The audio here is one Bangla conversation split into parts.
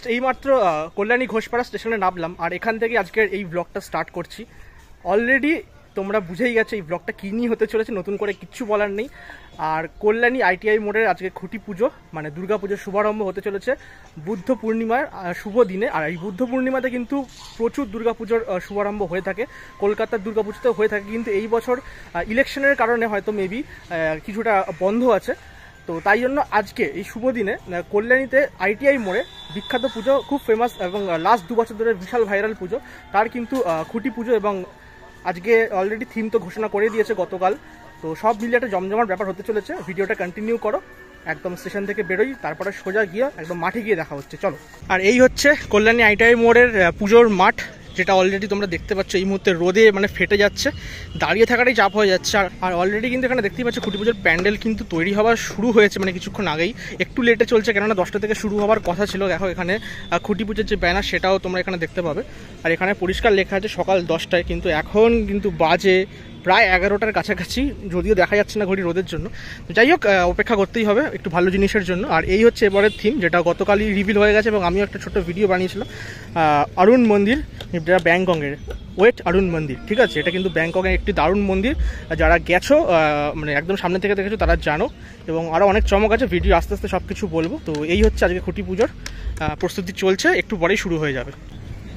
জাস্ট এইমাত্র কল্যাণী ঘোষপাড়া স্টেশনে নামলাম আর এখান থেকে আজকের এই ব্লগটা স্টার্ট করছি। অলরেডি তোমরা বুঝেই গেছো এই ব্লগটা কী নিয়ে হতে চলেছে, নতুন করে কিচ্ছু বলার নেই। আর কল্যাণী আইটিআই মোড়ের আজকে খুঁটি পুজো মানে দুর্গা পুজোর শুভারম্ভ হতে চলেছে বুদ্ধ পূর্ণিমার শুভ দিনে। আর এই বুদ্ধ পূর্ণিমাতে কিন্তু প্রচুর দুর্গা পুজোর শুভারম্ভ হয়ে থাকে, কলকাতার দুর্গা পুজোতেও হয়ে থাকে, কিন্তু এই বছর ইলেকশনের কারণে হয়তো মেবি কিছুটা বন্ধ আছে। তো তাই জন্য আজকে এই শুভ দিনে কল্যাণীতে আইটিআই মোড়ে বিখ্যাত পুজো, খুব ফেমাস এবং লাস্ট 2 বছর ধরে বিশাল ভাইরাল পুজো, তার কিন্তু খুঁটি পুজো। এবং আজকে অলরেডি থিম তো ঘোষণা করে দিয়েছে গতকাল। তো সব মিলিয়ে একটা জমজমার ব্যাপার হতে চলেছে। ভিডিওটা কন্টিনিউ করো, একদম স্টেশন থেকে বেরোই, তারপরে সোজা গিয়ে একদম মাঠে গিয়ে দেখা হচ্ছে, চলো। আর এই হচ্ছে কল্যাণী আইটিআই মোড়ের পুজোর মাঠ, যেটা অলরেডি তোমরা দেখতে পাচ্ছ এই মুহূর্তে রোদে মানে ফেটে যাচ্ছে, দাঁড়িয়ে থাকাটাই চাপ হয়ে যাচ্ছে। আর অলরেডি কিন্তু এখানে দেখতেই পাচ্ছ খুঁটি পুজোর প্যান্ডেল কিন্তু তৈরি হওয়া শুরু হয়েছে, মানে কিছুক্ষণ আগেই, একটু লেটে চলছে, কেননা 10টা থেকে শুরু হওয়ার কথা ছিল। দেখো এখানে খুঁটি পুজোর যে ব্যানার সেটাও তোমরা এখানে দেখতে পাবে। আর এখানে পরিষ্কার লেখা আছে সকাল 10টায়, কিন্তু এখন কিন্তু বাজে প্রায় 11টার কাছাকাছি, যদিও দেখা যাচ্ছে না ঘড়ি রোদের জন্য। তো যাই হোক, অপেক্ষা করতেই হবে একটু ভালো জিনিসের জন্য। আর এই হচ্ছে এবারের থিম, যেটা গতকালই রিভিল হয়ে গেছে এবং আমিও একটা ছোট্ট ভিডিও বানিয়েছিলাম। অরুণ মন্দির, যেটা ব্যাংককের ওয়েট অরুণ মন্দির, ঠিক আছে? এটা কিন্তু ব্যাংককের একটি দারুণ মন্দির, যারা গেছো মানে একদম সামনে থেকে দেখেছো তারা জানো। এবং আরও অনেক চমক আছে, ভিডিও আস্তে আস্তে সব কিছু বলবো। তো এই হচ্ছে আজকে খুঁটি পুজোর প্রস্তুতি চলছে, একটু পরেই শুরু হয়ে যাবে।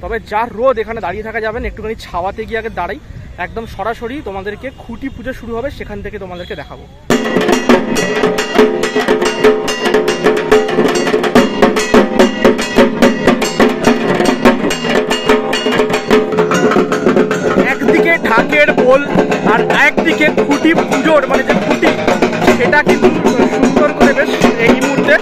তবে যার রোদ, এখানে দাঁড়িয়ে থাকা যাবেন, একটুখানি ছাওয়াতে গিয়ে আগে দাঁড়াই, একদম সরাসরি তোমাদেরকে খুঁটি পুজো শুরু হবে সেখান থেকে তোমাদেরকে দেখাবো। একদিকে ঢাকের বোল আর একদিকে খুঁটি পুজোর মানে যে খুঁটি, সেটা কিন্তু সুন্দর করে বেশ এই মুহূর্তে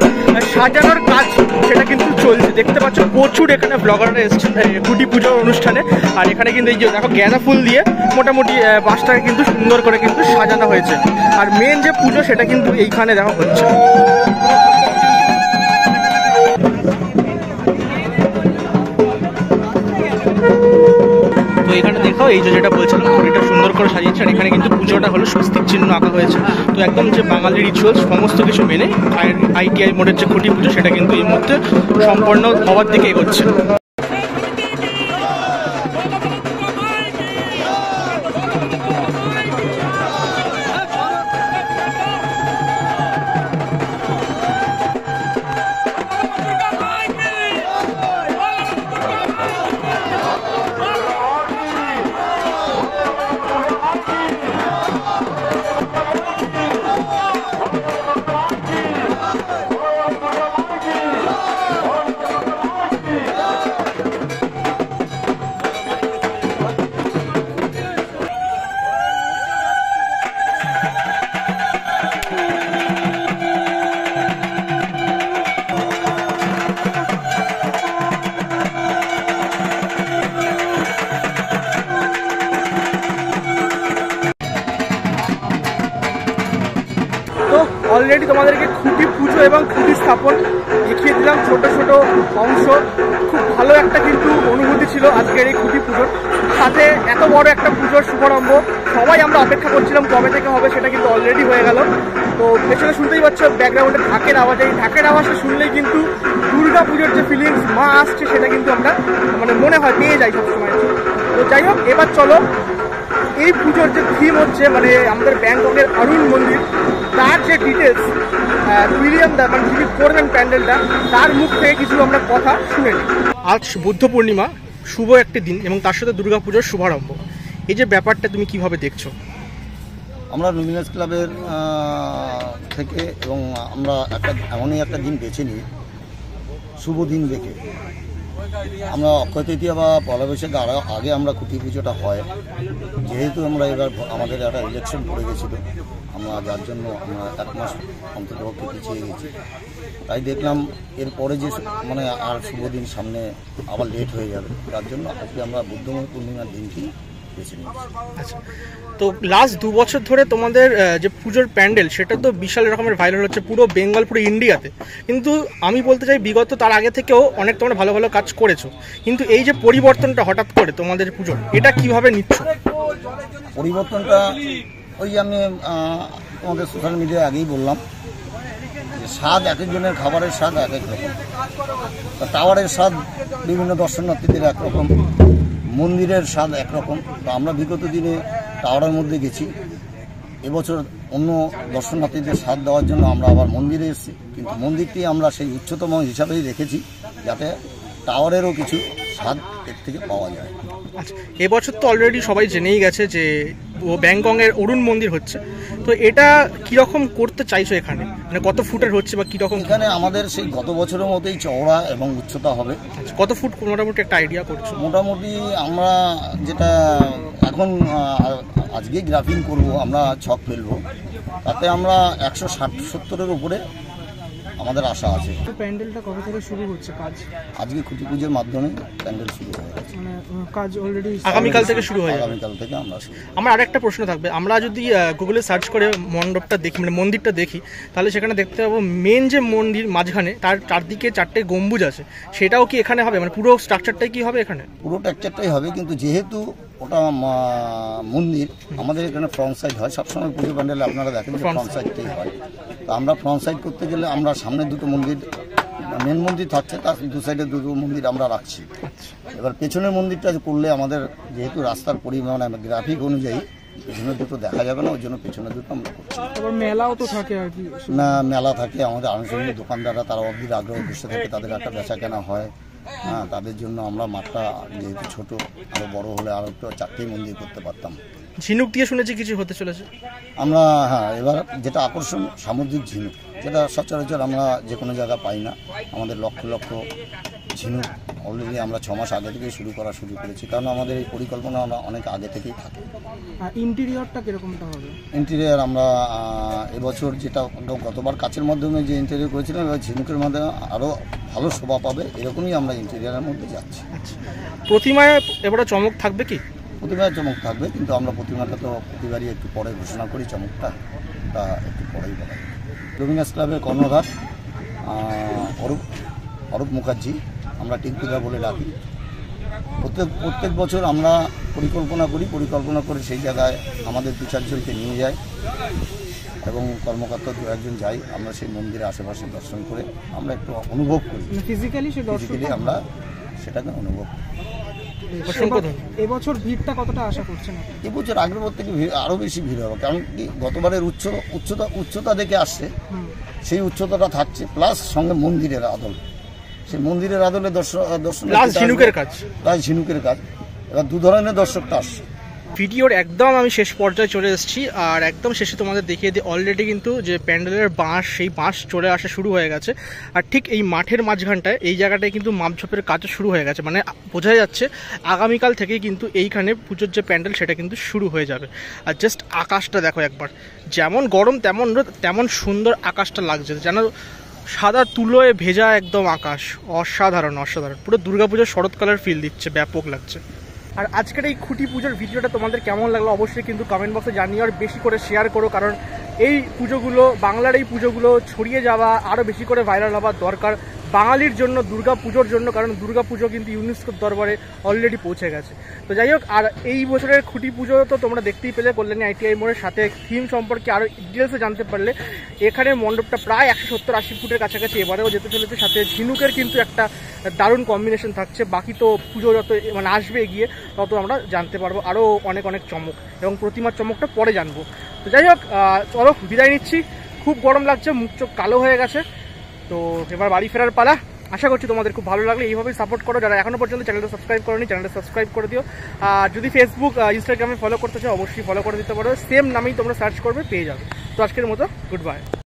সাজানোর কাজ সেটা কিন্তু চলছে। দেখতে পাচ্ছ প্রচুর এখানে ব্লগাররা এসেছে খুঁটি পুজোর অনুষ্ঠানে। আর এখানে কিন্তু এই যে দেখো গাঁদা ফুল দিয়ে মোটামুটি বাসটাকে কিন্তু সুন্দর করে কিন্তু সাজানো হয়েছে। আর মেন যে পুজো সেটা কিন্তু এইখানে দেখো হচ্ছে। তো এখানে দেখো এই যে যেটা বলছিলাম, ঘড়িটা সুন্দর করে সাজিয়েছে। আর এখানে কিন্তু পুজোটা হলো স্বস্তিক চিহ্ন আঁকা হয়েছে। তো একদম যে বাঙালি রিচুয়ালস সমস্ত কিছু মেনে আইটিআই মোড়ের যে খুঁটি পুজো সেটা কিন্তু এই মুহূর্তে সম্পন্ন হওয়ার দিকে এগোচ্ছে। অলরেডি তোমাদেরকে খুঁটি পুজো এবং খুঁটি স্থাপন দেখিয়ে দিলাম, ছোট ছোট অংশ। খুব ভালো একটা কিন্তু অনুভূতি ছিল আজকের এই খুঁটি পুজোর সাথে। এত বড় একটা পুজোর শুভারম্ভ সবাই আমরা অপেক্ষা করছিলাম কবে থেকে হবে, সেটা কিন্তু অলরেডি হয়ে গেল। তো পেছনে শুনতেই পাচ্ছ ব্যাকগ্রাউন্ডে ঢাকের আওয়াজ, এই ঢাকের আওয়াজটা শুনলেই কিন্তু দুর্গা পুজোর যে ফিলিংস মা আসছে সেটা কিন্তু আমরা মানে মনে হয় পেয়ে যাই সবসময়। তো যাই হোক, এবার চলো এই পুজোর যে থিম হচ্ছে মানে আমাদের ব্যাংককের অরুণ মন্দির, তার যে ডিটেলস উইলিয়াম দা মানে যিনি করবেন প্যান্ডেলটা, তার মুখ থেকে কিছু আমরা কথা শুনে নিই। আজ বুদ্ধ পূর্ণিমা, শুভ একটি দিন এবং তার সাথে দুর্গা পুজোর শুভারম্ভ। এই যে ব্যাপারটা তুমি কিভাবে দেখছো? আমরা লুমিনাস ক্লাবের থেকে এবং আমরা এমনই একটা দিন বেছে নিই, শুভ দিন দেখে আমরা অক্ষয় তৃতীয়া বা পয়লা বৈশাখে আগে আমরা খুঁটি পুজোটা হয়। যেহেতু আমরা এবার আমাদের একটা ইলেকশন পড়ে গেছিলো, আমরা যার জন্য আমরা 1 মাস অন্ততপক্ষে পিছিয়ে গেছি। তাই দেখলাম এরপরে যে মানে আর শুভ দিন সামনে আবার লেট হয়ে যাবে, তার জন্য আজকে আমরা বুদ্ধময় পূর্ণিমার দিনটি বেছে নিয়েছি। আচ্ছা, তো লাস্ট 2 বছর ধরে তোমাদের যে পুজোর প্যান্ডেল সেটা তো বিশাল রকমের ভাইরাল হচ্ছে পুরো বেঙ্গল, পুরো ইন্ডিয়াতে। কিন্তু আমি বলতে চাই বিগত তার আগে থেকেও অনেক তোমরা ভালো ভালো কাজ করেছো, কিন্তু এই যে পরিবর্তনটা হঠাৎ করে তোমাদের পুজোর, এটা কিভাবে নিচ্ছ? পরিবর্তনটা ওই আমি তোমাদের সোশ্যাল মিডিয়ায় আগেই বললাম যে যে স্বাদ এক একজনের খাবারের স্বাদ এক এক রকম। টাওয়ারের স্বাদ বিভিন্ন দর্শনার্থীদের একরকম, মন্দিরের স্বাদ একরকম। তো আমরা বিগত দিনে টাওয়ারের মধ্যে গেছি, এবছর অন্য দর্শনার্থীদের স্বাদ দেওয়ার জন্য আমরা আবার মন্দিরে এসেছি, কিন্তু মন্দিরটি আমরা সেই উচ্চতম হিসাবেই রেখেছি যাতে টাওয়ারেরও কিছু স্বাদ এর থেকে পাওয়া যায়। আচ্ছা, এবছর তো অলরেডি সবাই জেনেই গেছে যে ব্যাংকংয়ের অরুণ মন্দির হচ্ছে, তো এটা কীরকম করতে চাইছো এখানে, মানে কত ফুটের হচ্ছে বা কীরকম? এখানে আমাদের সেই গত বছরের মতোই চওড়া এবং উচ্চতা হবে। আচ্ছা, কত ফুট মোটামুটি একটা আইডিয়া করছো? মোটামুটি আমরা যেটা এখন আজকেই গ্রাফিং করব, আমরা ছক ফেলবো, তাতে আমরা 160-70-এর উপরে আমাদের আশা আছে। প্যান্ডেলটা কবে থেকে শুরু হচ্ছে কাজ? আজকে খুঁটি পুজোর মাধ্যমে প্যান্ডেল শুরু হয়ে গেছে, মানে কাজ অলরেডি আগামীকাল থেকে শুরু হয়ে যাবে। আগামীকাল থেকে আমরা শুরু। আমার আরেকটা প্রশ্ন থাকবে, আমরা যদি গুগলে সার্চ করে মণ্ডপটা দেখি, মানে মন্দিরটা দেখি, তাহলে সেখানে দেখতে পাবো মেন যে মন্দির মাঝখানে তার চারদিকে 4টে গম্বুজ আছে, সেটাও কি এখানে হবে? মানে পুরো স্ট্রাকচারটাই কি হবে এখানে? পুরো টেক্সচারটাই হবে, কিন্তু যেহেতু ওটা মন্দির, আমাদের এখানে ফ্রন্ট সাইড হয় সবসময় পুজো প্যান্ডেলে, আপনারা দেখেন ফ্রন্ট সাইডটাই হয়। তো আমরা ফ্রন্ট সাইড করতে গেলে আমরা সামনে দুটো মন্দির, মেন মন্দির থাকছে, তার দু সাইডে দুটো মন্দির আমরা রাখছি। এবার পেছনের মন্দিরটা করলে আমাদের যেহেতু রাস্তার পরিমাণ গ্রাফিক অনুযায়ী পেছনের দুটো দেখা যাবে না, ওই জন্য পেছনের দুটো আমরা করছি। আবার মেলাও তো থাকে আর কি। না, মেলা থাকে, আমাদের আনুষঙ্গিক দোকানদাররা তারা অবধি আগ্রহ বসে থাকে, তাদের একটা বেচা কেনা হয়। হ্যাঁ, তাদের জন্য আমরা মাঠটা যেহেতু ছোট, আরও বড় হলে আরও একটু 4টেই মন্দির করতে পারতাম। ঝিনুক দিয়ে শুনেছি কিছু হতে চলেছে আমরা, হ্যাঁ, এবার যেটা আকর্ষণ সামুদ্রিক ঝিনুক, যেটা সচরাচর আমরা যে কোনো জায়গা পাই না। আমাদের লক্ষ লক্ষ ঝিনুক অলরেডি আমরা 6 মাস আগে থেকেই শুরু করেছি, কারণ আমাদের এই পরিকল্পনা আমরা অনেক আগে থেকেই থাকে। ইন্টেরিয়রটা কিরকমটা হবে? ইন্টেরিয়র আমরা এবছর যেটা গতবার কাচের মাধ্যমে যে ইন্টেরিয়র করেছিলাম, এবার ঝিনুকের মাধ্যমে আরও ভালো শোভা পাবে, এরকমই আমরা ইন্টেরিয়রের মধ্যে যাচ্ছি। প্রতিমায় এবারে চমক থাকবে কি? প্রতিমায় চমক থাকবে, কিন্তু আমরা প্রতিমাটা তো প্রতিবারই একটু পরে ঘোষণা করি, চমকটা একটু পরেই বলা। লুমিনাস ক্লাবের কর্ণধার অরূপ মুখার্জি, আমরা টিঙ্কুদা বলে ডাকি। প্রত্যেক বছর আমরা পরিকল্পনা করে সেই জায়গায় আমাদের 2-4 জনকে নিয়ে যাই এবং কর্মকর্তা 2-1 জন যাই, আমরা সেই মন্দিরের আশেপাশে দর্শন করে আমরা একটু অনুভব করি, ফিজিক্যালি আমরা সেটাকে অনুভব করি। এবছর ভিড়টা কতটা আশা করছেন? এবছর আগের পর থেকে আরও বেশি ভিড় হবে, কারণ কি গতবারের উচ্চতা দেখে আসছে, সেই উচ্চতাটা থাকছে, প্লাস সঙ্গে মন্দিরের আদল, সেই মন্দিরের আদলে দর্শন ঝিনুকের কাজ, এবার 2 ধরনের দর্শকটা আসছে। ভিডিওর একদম আমি শেষ পর্যায়ে চলে এসেছি, আর একদম শেষে তোমাদের দেখিয়ে দিই অলরেডি কিন্তু যে প্যান্ডেলের বাঁশ, সেই বাঁশ চলে আসা শুরু হয়ে গেছে। আর ঠিক এই মাঠের মাঝখানটায় এই জায়গাটায় কিন্তু মাপঝোপের কাজও শুরু হয়ে গেছে, মানে বোঝা যাচ্ছে আগামীকাল থেকেই কিন্তু এইখানে পুজোর যে প্যান্ডেল সেটা কিন্তু শুরু হয়ে যাবে। আর জাস্ট আকাশটা দেখো একবার, যেমন গরম তেমন রোদ, তেমন সুন্দর আকাশটা লাগছে, যেন সাদা তুলোয় ভেজা একদম আকাশ। অসাধারণ, পুরো দুর্গাপুজোর শরৎকালের ফিল দিচ্ছে, ব্যাপক লাগছে। আর আজকের এই খুঁটি পুজোর ভিডিওটা তোমাদের কেমন লাগলো অবশ্যই কিন্তু কমেন্ট বক্সে জানিও, আর বেশি করে শেয়ার করো, কারণ এই পুজোগুলো, বাংলার এই পুজোগুলো ছড়িয়ে যাওয়া, আরও বেশি করে ভাইরাল হওয়ার দরকার বাঙালির জন্য, দুর্গা পুজোর জন্য, কারণ দুর্গা পুজো কিন্তু ইউনেস্কোর দরবারে অলরেডি পৌঁছে গেছে। তো যাই হোক, আর এই বছরের খুঁটি পুজো তো তোমরা দেখতেই পেলে, কল্যাণী ITI মোড়ের সাথে থিম সম্পর্কে আরও ডিটেলসে জানতে পারলে। এখানে মণ্ডপটা প্রায় 170-80 ফুটের কাছাকাছি এবারেও যেতে চলেছে, সাথে ঝিনুকের কিন্তু একটা দারুণ কম্বিনেশন থাকছে। বাকি তো পুজো যত মানে আসবে এগিয়ে, তত আমরা জানতে পারবো আরও অনেক চমক, এবং প্রতিমার চমকটা পরে জানবো। তো যাই হোক, চলো বিদায় নিচ্ছি, খুব গরম লাগছে, মুখ চোখ কালো হয়ে গেছে, তো এবার বাড়ি ফেরার পালা। আশা করছি তোমাদের খুব ভালো লাগলে, এইভাবেই সাপোর্ট করো। যারা এখনো পর্যন্ত চ্যানেলটা সাবস্ক্রাইব করোনি, চ্যানেলটা সাবস্ক্রাইব করে দিও। আর যদি ফেসবুক, ইনস্টাগ্রামে ফলো করতে চাও অবশ্যই ফলো করে দিতে পারো, সেম নামেই তোমরা সার্চ করবে, পেয়ে যাবে। তো আজকের মতো গুড বাই।